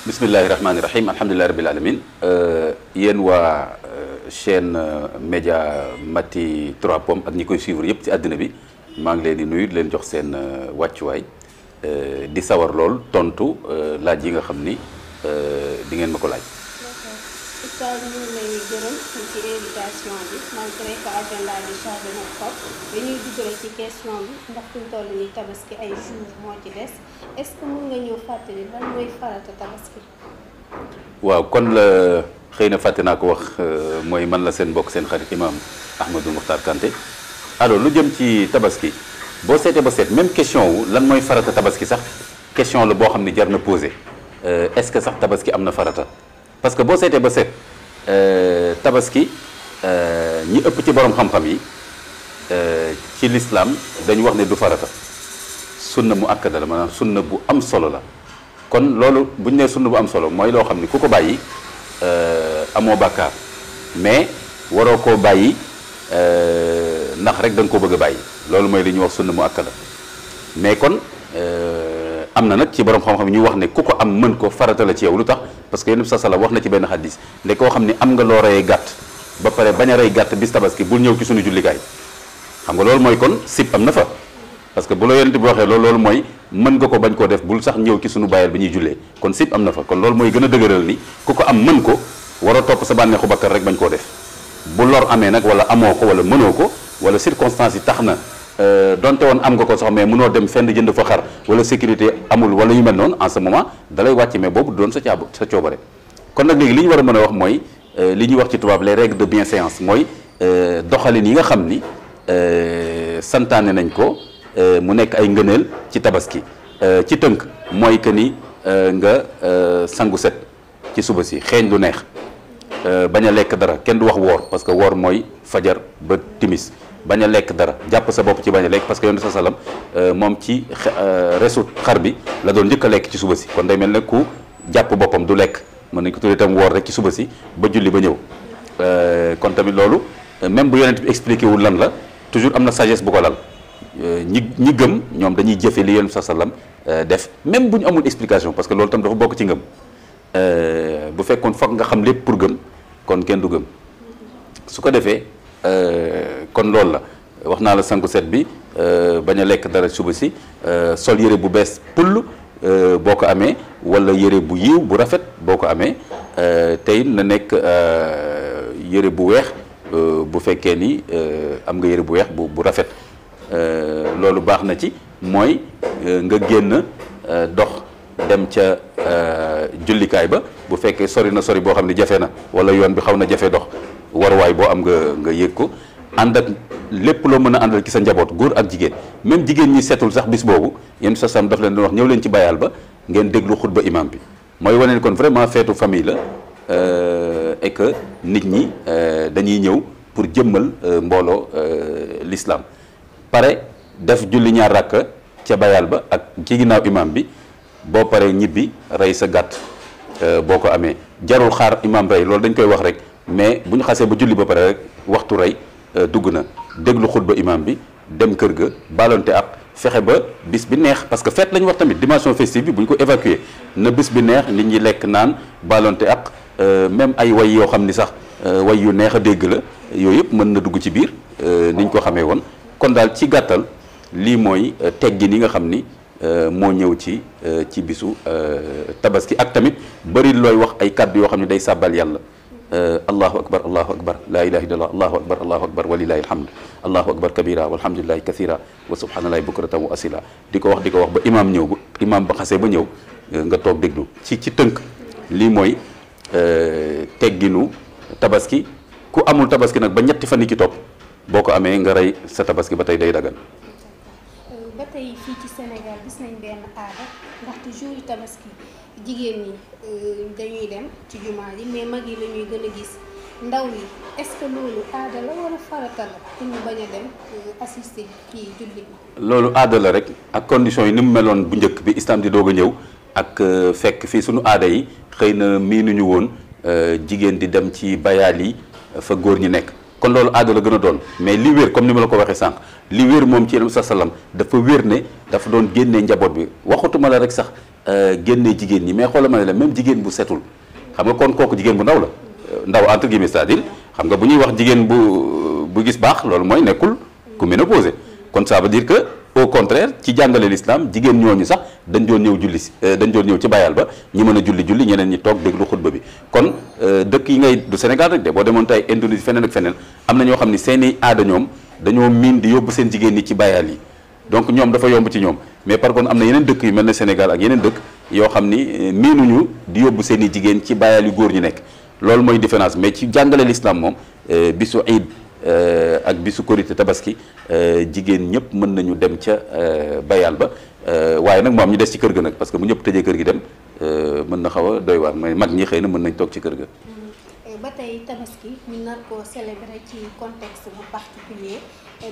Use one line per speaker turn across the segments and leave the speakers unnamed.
bismillahi rahmaani rahim alhamdulillahi rabbil alamin yéen waa chaîne média Mati 3 Pommes ak ñi koy suivre yëpp ci àddina bi maa ngi leen di nuyu di leen jox seen wàccuwaay di sawar lool tontu laaj yi nga xam ni di ngeen ma ko laaj.
Oustaz ñu ngi lay gërëm ci invitation bi malgré que agenda bi chargé na trop dañuy dugg rek ci question bi ndax fi mu toll nii tabaski ay jours moo ci des est-ce que mën nga ñëw fàttali lan mooy farata tabaski.
waaw kon la xëy na fàtte naa ko wax mooy man la seen mbokk seen xarit imam Ahmadou Mokhtar Kanté alors lu jëm ci tabaski boo seetee ba seet même question wu lan mooy farata tabaski sax question la boo xam ne jar na posé est-ce que sax tabaski am na farata. parce que boo seetee ba seet tabaski ñi ëpp ci borom xam-xam yi ci l'islam dañu wax ne du farata sunna mu akkada la maanaam sunna bu am solo la kon loolu bu ñu nee sunna bu am solo mooy loo xam ne ku ko bàyyi amoo bàkkaar mais waroo koo bàyyi ndax rek da nga koo bëgg a bàyyi loolu mooy li ñuy wax sunna mu akkada mais kon am na nag ci borom xam-xam ñu wax ne ku ko am mën ko farata la ci yow lu tax parce que yonent bi sallallahu wax na ci benn xadis ne koo xam ne am nga loo rey gàtt ba pare bañ a rey gàtt bis tabaski bul ñëw ci suñu jullikaay xam nga loolu mooy kon sib am na fa parce que bu la yonent bi waxee loolu mooy mën nga ko bañ koo def bul sax ñëw ci suñu bàyyal bi ñuy jullee kon sib am na fa kon loolu mooy gën a dëgëral ni ku ko am mën ko war a topp sa bànneexu bakkar rek bañ koo def bu lor amee nag wala amoo ko wala mënoo ko wala circonstance yi tax na donte woon am nga ko sax mais mënoo dem fenn jënd fa xar wala sécurité amul wala yu mel noonu en ce moment dalay wàcc mais boobu doon sa coobare kon nag léegi li ñu war a mën a wax mooy li ñuy wax ci tubaab les règles de bienséance mooy doxalin yi nga xam ni santaane nañ ko mu nekk ay ngëneel ci tabaski ci tënk mooy que ni nga sangu set ci suba si xeeñ lu neex bañ a lekk dara kenn du wax woor parce que woor mooy fajar ba timis bañ a lekk dara jàpp sa bopp ci bañ a lekk parce que yonent sa salam moom ci resu xar bi la doon njëkk a lekk ci suba si kon day mel ne ku jàpp boppam du lekk mën nañ ko tuddee tam woor rek ci suba si ba julli ba ñëw kon tamit loolu même bu yonent bi expliqué wul lan la toujours am na sagesse bu ko lal ñi gëm ñoom dañuy jëfe li yonent sa salam def même bu ñu amul explication parce que loolu tam dafa bokk ci ngëm bu fekkoon foog nga xam lépp pour gëm kon kenn du gëm su ko defee kon loolu la wax naa la sangu set bi bañ a lekk dara suba si sol yére bu bees pull boo ko amee wala yére bu yiw bu rafet boo ko amee tey na nekk yére bu weex bu fekkee ni am nga yére bu weex bu rafet loolu baax na ci mooy nga génn dox dem ca jullikaay ba bu fekkee sori na sori boo xam ne jafe na wala yoon bi xaw na jafe dox waruwaay boo am nga yëg ko ànd ak lépp loo mën a àndal ci sa njaboot góor ak jigéen même jigéen ñi setul sax bis boobu yéen sa sam daf leen doon wax ñëw leen ci bayaal ba ngeen déglu xutba imam bi mooy wane ne kon vraiment feetu famille la et que nit ñi dañuy ñëw pour jëmmal mbooloo l'islam pare def julli ñaar rakka ca bayaal ba ak ci ginnaaw imam bi boo paree ñibbi rey sa gàtt boo ko amee jarul xaar imam rey loolu dañ koy wax rek mais bu ñu xasee ba julli ba pare rek waxtu rey dugg na déglu xutba imam bi dem kër ga balonte ak fexe ba bis bi neex parce que fête la ñu wax tamit dimension festive bi bu ñu ko évacuer na bis bi neex nit ñi lekk naan balonte ak même ay way yoo xam ni sax way yu neex a dégg la yooyu yëpp mën na dugg ci biir ni ñu ko xamee woon kon daal ci gàttal lii mooy teggin yi nga xam ni moo ñëw ci bisu tabaski ak tamit bëri looy wax ay kàddu yoo xam ne day sàbbal yàlla allahu akbar la ilaha illallah allahu akbar walilahi alhamd allahu akbar kabira walhamdulillahi kathira wa subhanallahi bukratan wa asila di ko wax ba imam ñëw imam ba xasee ba ñëw nga toog déglu ci tënk lii mooy tegginu tabaski ku amul tabaski nag ba ñetti fan yi ci topp boo ko amee nga rey sa tabaski ba tey day dagan
ba tey fii ci Sénégal gis nañ benn aada ndaxte jour yi tabaski jigéen ñi dañuy dem ci jumaa ji mais mag yi la ñuy gën a gis ndaw yi est-ce que loolu aada la wala farata la pour ñu bañ a dem assister kii julli bi.
loolu aada la rek ak conditions yi ni mu meloon bu njëkk bi islam di doog a ñëw ak fekk fii suñu aada yi xëy na miinuñu woon jigéen di dem ci bayaal yi fa góor ñi nekk kon loolu aada la gën a doon mais li wér comme ni ma la ko waxee sànq li wér moom ci yeneen sa salam dafa wér ne dafa doon génnee njaboot bi waxutuma la rek sax génnee jigéen ñi mais xoolal ma ne la même jigéen bu setul xam nga kon kooku jigéen bu ndaw la ndaw entre guillemets c'est-à-dire xam nga bu ñuy wax jigéen bu gis baax loolu mooy nekkul ku ménopausé kon ça veut dire que au contraire ci jàngale l'islam jigéen ñooñu sax dañ doon ñëw julli si dañ doon ñëw ci bayal ba ñi mën a julli ñeneen ñi toog déglu xutba bi kon dëkk yi ngay du Sénégal rek de boo demoon tey Indonésie feneen ak feneen am na ñoo xam ni seeni aada ñoom dañoo miin di yóbbu seen jigéen ñi ci bayal yi donc ñoom dafa yomb ci ñoom mais par contre am na yeneen dëkk yu mel ne Sénégal ak yeneen dëkk yoo xam ni miinuñu di yóbbu seen i jigéen ci bayal yu góor ñi nekk loolu mooy différence mais ci jàngale l'islam moom bisu Eid ak bisu korité tabaski jigéen ñëpp mën nañu dem ca bayal ba waaye nag moom ñu des ci kër ga nag parce que bu ñëpp tëjee kër gi dem mën na xaw a doy waar mais mag ñi xëy na mën nañ toog ci kër ga.
ba tey tabaski ñu nar koo célébrer ci contexte bu particulier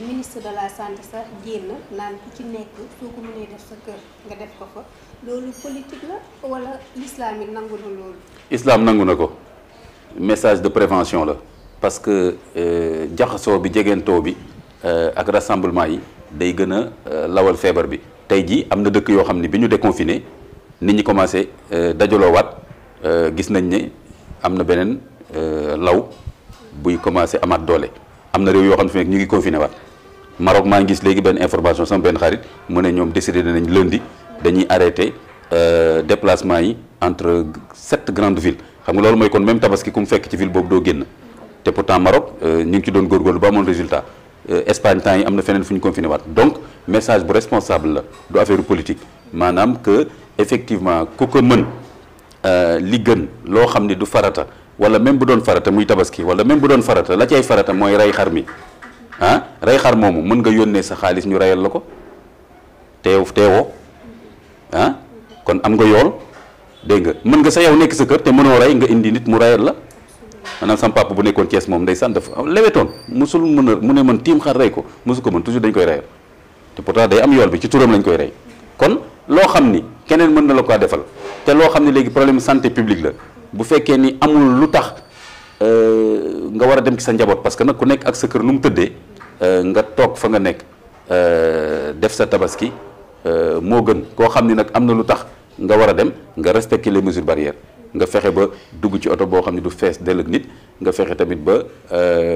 ministre de la santé sax génn naan ku ci nekk soo ko mënee def sa kër nga def ko fa loolu politique la wala l'islam yi nangu na loolu.
islam nangu na ko message de prévention la. parce que jaxasoo bi jegentoo bi ak rassemblement yi day gën a lawal feebar bi tey jii am na dëkk yoo xam ne bi ñu déconfiné nit ñi commencé dajaloowaat gis nañ ne am na beneen law buy commencé amaat doole am na réew yoo xam ne fi nekk ñu ngi confiné waat Maroc maa ngi gis léegi benn information sama benn xarit mu ne ñoom décidé nañ lundi dañuy arrêté déplacement yi entre 7 grandes villes xam nga loolu mooy kon même tabaski ku mu fekk ci ville boobu doo génn. te pourtant Maroc ñu ngi ci doon góorgóorlu ba amoon résultat Espagne temps yi am na feneen fu ñu confiné waat donc message bu responsable la du affaire politique maanaam que effectivement ku ko mën li gën loo xam ni du farata wala même bu doon farata muy tabaski wala même bu doon farata la cay farata mooy rey xar mi rey xar moomu mën nga yónnee sa xaalis ñu reyal la ko teewoo kon am nga yool dégg nga mën nga sa yow nekk sa kër te mënoo rey nga indi nit mu reyal la. maanaam sama papa bu nekkoon Thiès moom ndeysaan dafa lewetoon musul mën a mu ne man tiim xar rey ko musu ko mën toujours dañ koy reyal te pourtant day am yool bi ci turam lañ koy rey kon loo xam ni keneen mën na la ko defal te loo xam ne léegi problème santé publique la bu fekkee ni amul lu tax nga war a dem ci sa njaboot parce que nag ku nekk ak sa kër nu mu tëddee nga toog fa nga nekk def sa tabaski moo gën koo xam ni nag am na lu tax nga war a dem nga respecter les mesures barrières nga fexe ba dugg ci oto boo xam ne du fees dell ak nit nga fexe tamit ba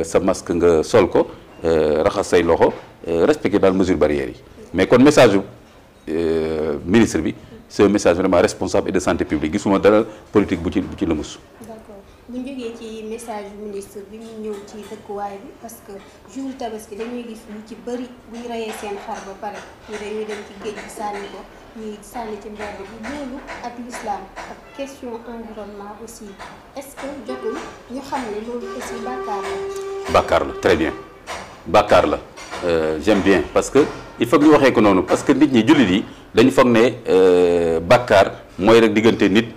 sa masque nga sol ko raxas say loxo respecter daal mesures barrières yi mais kon message ministre bi c'est un message vraiment responsable et de santé publique gisuma dara politique bu ci lëmus.
d'accord bu ñu jógee ci message ministre bi ñu ñëw ci dëkkuwaay bi parce que jour tabaski dañuy gis ñu ci bëri bu ñu reyee seen xar ba pare ñu dañuy dem ci géej bi sànni ko. ñuy sànni ci mbedd bi loolu ak l'islam ak question environnement aussi est-ce que jotul ñu xam ne loolu aussi bàkkaar la.
bàkkaar la très bien bàkkaar la j'aime bien parce que il faut que ñu waxee ko noonu parce que nit ñi jullit yi dañu foog ne bàkkaar mooy rek diggante nit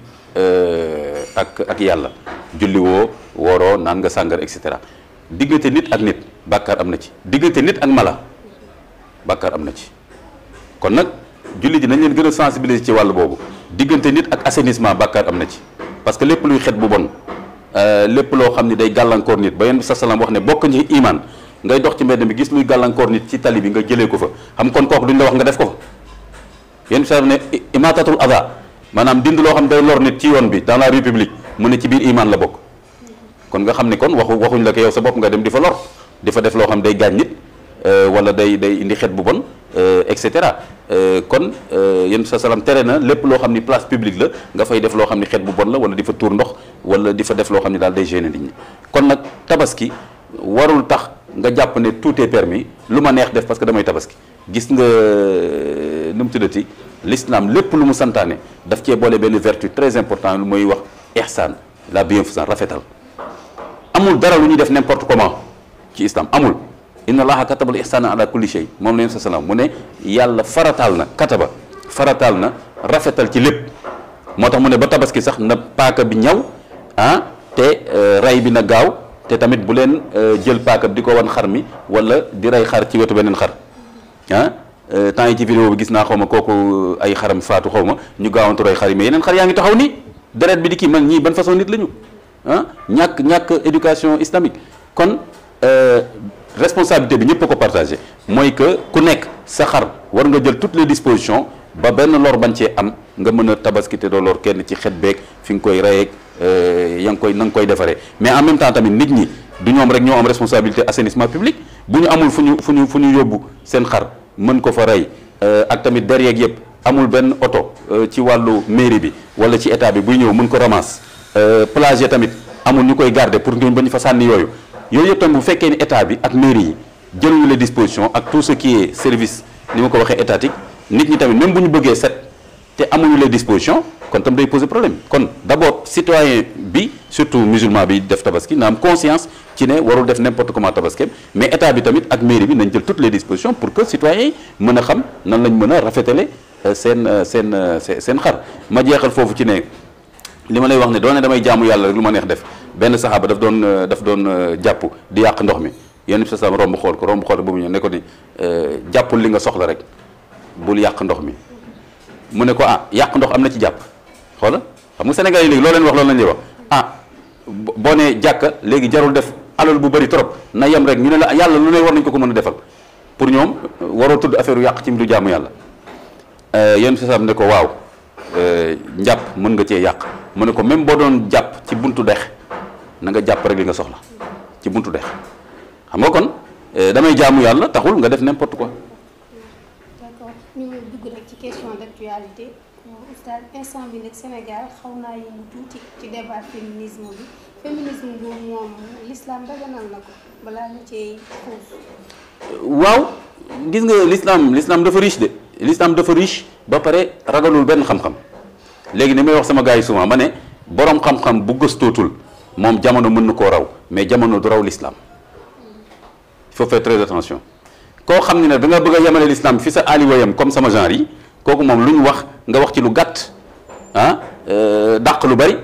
ak yàlla julli woo wooroo naan nga sàngar et cetera diggante nit ak nit bàkkaar am na ci diggante nit ak mala bàkkaar am na ci kon nag. julli ji nañ leen gën a sensibiliser ci wàllu boobu diggante nit ak assainissement bàkkaar am na ci parce que lépp luy xet bu bon lépp loo xam ne day gàllankoor nit ba yéen sa salaam wax ne bokk ci iman ngay dox ci mbedd mi gis luy gàllankoor nit ci tali bi nga jëlee ko fa xam kon kooku duñ la wax nga def ko fa yéen sa ne imatatul ada maanaam dind loo xam ne day lor nit ci yoon bi dans la république mu ne ci biir iman la bokk kon nga xam ne kon waxuñ la ko yow sa bopp nga dem di fa lor di fa def loo xam day gaañ nit wala day indi xet bu bon et cetera kon yéen sa salaam tere na lépp loo xam ni place publique la nga fay def loo xam ni xet bu bon la wala di fa tuur ndox wala di fa def loo xam ni daal day gêner nit ñi kon nag tabaski warul tax nga jàpp ne tout est permis lu ma neex def parce que damay tabaski gis nga nu mu tuddati l'islam lépp lu mu santaane daf cee boole benn vertu très important lu mooy wax ihsan la bienfaisance rafetal amul dara lu ñuy def n'importe comment ci islam amul inna allaha katabal ihsana ala kulli shay moom la yéen sa salaam mu ne yàlla farataal na rafetal ci lépp moo tax mu ne ba tabaski sax na paaka bi ñaw te ray bi na gaaw te tamit bu leen jël paaka bi di ko wan xar mi wala di rey xar ci wetu beneen xar temps yi ci vidéo bi gis naa xaw ma kooku ay xaram faatu xaw ma ñu gaawantu rey xar yi mais yeneen xar yaa ngi taxaw nii deret bi di kii man ñii ban façon nit la ñu ñàkk éducation islamique kon responsabilité bi ñëpp a ko partagé mooy que ku nekk sa xar war nga jël toutes les dispositions ba benn lor bañ cee am nga mën a tabaski te doo lor kenn ci xet beeg fi nga koy reyeeg ya nga koy na nga koy defaree mais en même temps tamit nit ñi du ñoom rek ñoo am responsabilité assainissement public bu ñu amul fu ñu yóbbu seen xar mën ko fa rey ak tamit derrière yëpp amul benn oto ci wàllu mairie bi wala ci état bi buy ñëw mën ko ramasse plage yi tamit amul ñu koy garder pour ñu bañ fa sànni yooyu yëpp tamit bu fekkee ni état bi ak mairie yi jëluñu les dispositions ak tout ce qui est service ni ma ko waxee étatique nit ñi tamit même bu ñu bëggee set te amuñu les dispositions kon tam day poser problème kon d'abord citoyen bi surtout musulman bi def tabaski na am conscience ci ne warul def n'importe comment tabaski mais état bi tamit ak mairie bi nañ jël toutes les dispositions pour que citoyens yi mën a xam nan lañ mën a rafetale seen xar ma jeexal foofu ci ne li ma lay wax ne doone damay jaamu yàlla rek lu ma neex def benn saxaaba daf doon jàpp di yàq ndox mi yéen bi sa sam romb xool ko ba mu ñëw ne ko ni jàppul li nga soxla rek bul yàq ndox mi mu ne ko yàq ndox am na ci jàpp xoola xam nga Sénégal yi léegi loo leen wax loolu lañ lay wax boo nee jàkka léegi jarul def alal bu bëri trop na yem rek ñu ne la yàlla lu ne war nañ ko mën a defal pour ñoom waroo tudd affaire yàq ci mbiru jaamu yàlla yéen sa sam ne ko waaw njàpp mën nga cee yàq mu ne ko même boo doon jàpp ci buntu dex na nga jàpp rek li nga soxla ci buntu dex xam nga kon damay jaamu yàlla taxul nga def n'importe quoi.
d'accord ñu dugg rek ci question d'actualité oustaz instant bi nag Sénégal xaw naa yëngu tuuti ci débat féminisme bi féminisme boobu moom l'islam daganal na ko balaa ñu cee xuus.
waaw gis nga l'islam dafa riche de l'islam dafa riche ba pare ragalul benn xam-xam léegi ni may wax sama gars yi souvent ma ne borom xam-xam bu gëstootul moom jamono mën na koo raw mais jamono du raw l'islam. Il faut faire très attention koo xam ne nag da nga bëgg a yemale l'islam fi sa aliwayam comme sama genre yi kooku moom lu ñu wax nga wax ci lu gàtt dàq lu bari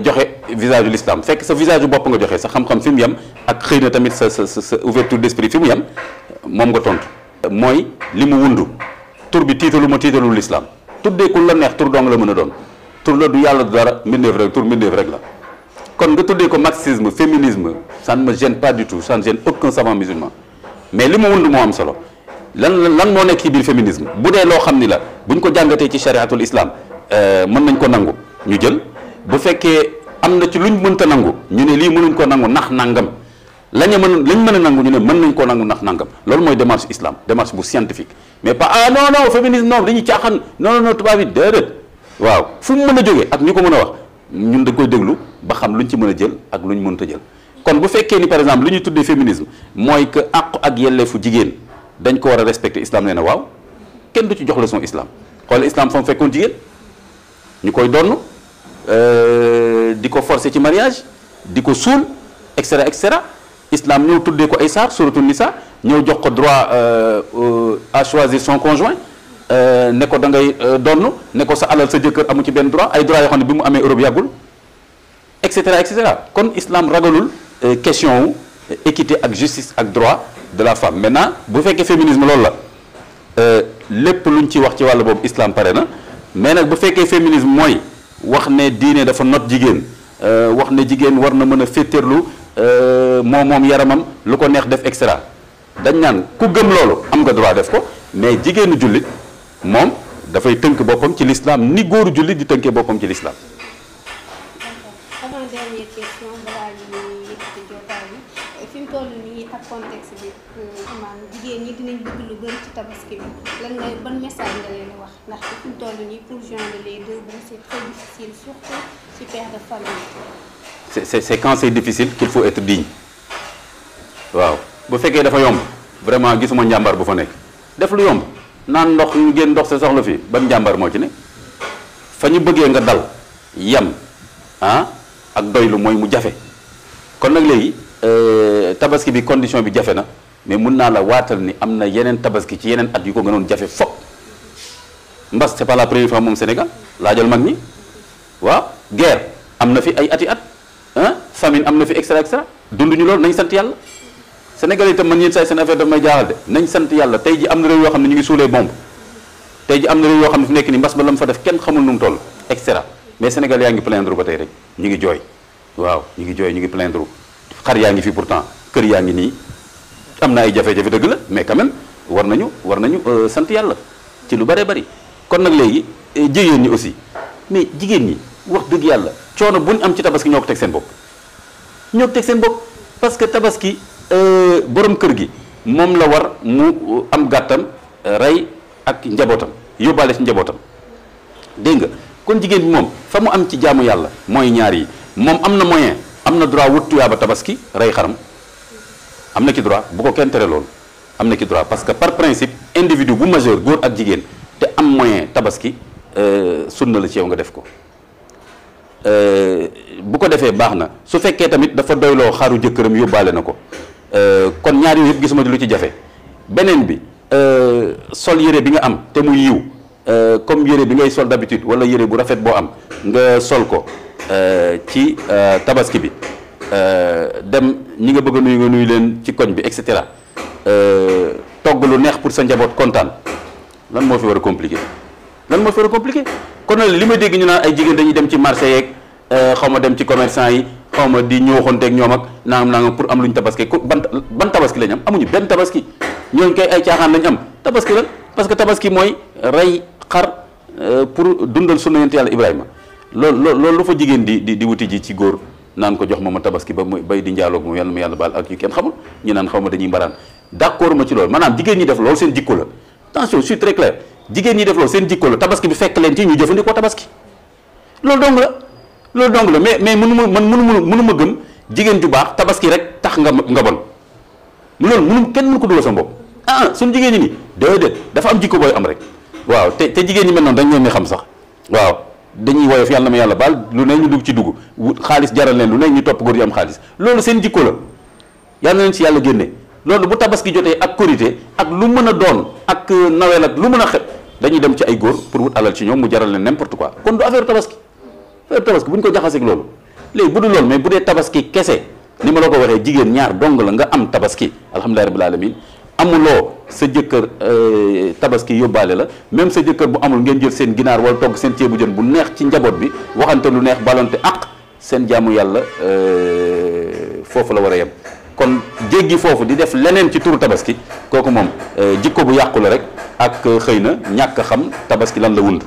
joxe visage de l'islam fekk sa visage bu bopp nga joxe sa xam-xam fi mu yem ak xëy na tamit sa ouverture d'esprit fi mu yem moom nga tontu. mooy li mu wundu tur bi tiitalu l'islam tuddee ku la neex tur dong la mën a doon tur la du yàlla du dara mbindeef rek tur mbindeef rek la. kon nga tuddee ko marxisme féminisme ça ne me gêne pas du tout ça ne gêne aucun savant musulman mais li ma wund moo am solo lan moo nekk ci biir féminisme bu dee loo xam ni la bu ñu ko jàngatee ci chariatul islam mën nañ ko nangu ñu jël bu fekkee am na ci luñ mënta nangu ñu ne lii mënuñ ko nangu ndax nangam lañ mën a nangu ñu ne mën nañ koo nangu ndax nangam loolu mooy démarche islam démarche bu scientifique mais pas non féminisme non dañuy caaxaan non tubaab yi déedéet waaw fu mu mën a jógee ak ñu ko mën a wax ñun dañ koy déglu ba xam luñ ci mën a jël ak luñ mënta jël kon bu fekkee ni par exemple li ñuy tuddee féminisme mooy que àqu ak yelleefu jigéen dañ ko war a respecter islam nee na waaw kenn du ci jox leçon islam xool islam fa mu fekkoon jigéen ñu koy donn di ko forcer ci mariage di ko suul et cetera islam ñëw tuddee ko ay saar suratul nisa ñëw jox ko droit à choisir son conjoint ne ko da ngay donn ne ko sa alal sa jëkkër amu ci benn droit ay droit yoo xam ne bi mu amee Europe yàggul et cetera kon islam ragalul question wu équité ak justice ak droit de la femme maintenant bu fekkee féminisme loolu la lépp luñ ci wax ci wàll boobu islam pare na mais nag bu fekkee féminisme mooy wax ne diine dafa not jigéen wax ne jigéen war na mën a féeteerlu moom yaramam lu ko neex def et cetera dañ naan ku gëm loolu am nga droit def ko mais jigéenu jullit moom dafay tënk boppam ci l'islam ni góoru jullit di tënkee boppam ci l'islam.
avant dernière question balaa ñuy yëkkati jotaay bi fi mu toll nii ak contexte bi maanaam jigéen ñi dinañ bëgg lu bëri ci tabaski bi ban message nga leen wax ndax fi mu toll nii pour joindre les deux bouts c'est très difficile surtout ci père de famille.
c'est quand c'est difficile qu'il faut être digne waaw bu fekkee dafa yomb vraiment gisuma njàmbaar bu fa nekk def lu yomb. naan ndox ñu génn ndox sa soxla fii ban njàmbar moo ci ne fa ñu bëggee nga dal yem ak doylu mooy mu jafe kon nag léegi tabaski bi condition bi jafe na mais mun naa la waatal ni am na yeneen tabaski ci yeneen at yu ko gënoon jafe fop mbas c'est pas la première fois moom Sénégal laajal mag ñi waaw guerre am na fi ay ati at famine am na fi extra dunduñu loolu nañ sant yàlla Sénégal itam man ñeen say seen affaire daf may jaaxal de nañ sant yàlla tey ji am na réew yoo xam ne ñu ngi suulee bombe tey ji am na réew yoo xam ne fi nekk ni mbas ba la mu fa def kenn xamul nu mu toll et cetera mais Sénégal yaa ngi plaindre ba tey rek ñu ngi jooy waaw ñu ngi jooy ñu ngi plaindre xar yaa ngi fi pourtant kër yaa ngi nii am na ay jafe-jafe dëgg la mais quand même war nañu sant yàlla ci lu bëree bëri kon nag léegi jigéen ñi aussi mais jigéen ñi wax dëgg yàlla coono bu ñu am ci tabaski ñoo ko teg seen bopp ñoo ko teg seen bopp parce que tabaski borom kër gi moom la war mu am gàttam rey ak njabootam yóbbaale ci njabootam dégg nga kon jigéen bi moom fa mu am ci jaamu yàlla mooy ñaar yi moom am na moyen am na droit wut tuyaaba tabaski rey xaram am na ci droit bu ko kenn tere loolu am na ci droit parce que par principe individu bu majeur góor ak jigéen te am moyen tabaski sunna la ci yow nga def ko bu ko defee baax na su fekkee tamit dafa doyloo xaru jëkkëram yóbbaale na ko kon ñaar yooyu yëpp gisuma lu ci jafe beneen bi sol yére bi nga am te muy yiw comme yére bi ngay sol d'habitude wala yére bu rafet boo am nga sol ko ci tabaski bi dem ñi nga bëgg a nuyu nga nuyu leen ci koñ bi et cetera togg lu neex pour sa njaboot kontaan lan moo fi war a compliqué lan moo fi war a compliqué kon nag li ma dégg ñu naan ay jigéen dañuy dem ci marché yeeg xaw ma dem ci commerçant yi xaw ma di ñëwaxonteeg ñoom ak nangam pour am lu ñu tabaski ban tabaski lañ am amuñu benn tabaski ñooñu koy ay caaxaan lañ am tabaski lan parce que tabaski mooy rey xar pour dundal sunna yonent yàlla Ibrahima loolu lu fa jigéen di wuti ji ci góor naan ko jox ma tabaski ba muy bay di njaaloog moom yàlla ma yàlla baal ak yu kenn xamul ñu naan xaw ma dañuy mbaraan d'accord ma ci loolu maanaam jigéen ñi def loolu seen jikko la attention je suis très clair jigéen ñi def loolu seen jikko la tabaski bi fekk leen ci ñu jëfandikoo tabaski loolu dong la mais mënu ma gëm jigéen ju baax tabaski rek tax nga bon loolu kenn mënu ko dugal sa bopp suñu jigéen ñi nii déedéet dafa am jikko booy am rek waaw te jigéen ñi mel noonu dañ leen ni xam sax waaw dañuy woyof yàlla ma yàlla baal lu ne ñu dugg ci dugg xaalis jaral leen lu ne ñu topp góor yi am xaalis loolu seen jikko la yàlla na leen si yàlla génne loolu bu tabaski jotee ak korité ak lu mën a doon ak nawel ak lu mën a xet dañuy dem ci ay góor pour wut alal ci ñoom mu jaral leen n'importe quoi kon du affaire tabaski bu ñu ko jaxaseeg loolu léegi bu dul loolu mais bu dee tabaski kese ni ma la ko waxee jigéen ñaar dong la nga am tabaski alhamdulilah rabbil alamin amuloo sa jëkkër tabaski yóbbaale la même sa jëkkër bu amul ngeen jël seen ginaar wala togg seen ceebu jën bu neex ci njaboot bi waxante lu neex balonte ak seen jaamu yàlla foofu la war a yem kon jéggi foofu di def leneen ci turu tabaski kooku moom jikko bu yàqu la rek ak xëy na ñàkk a xam tabaski lan la wund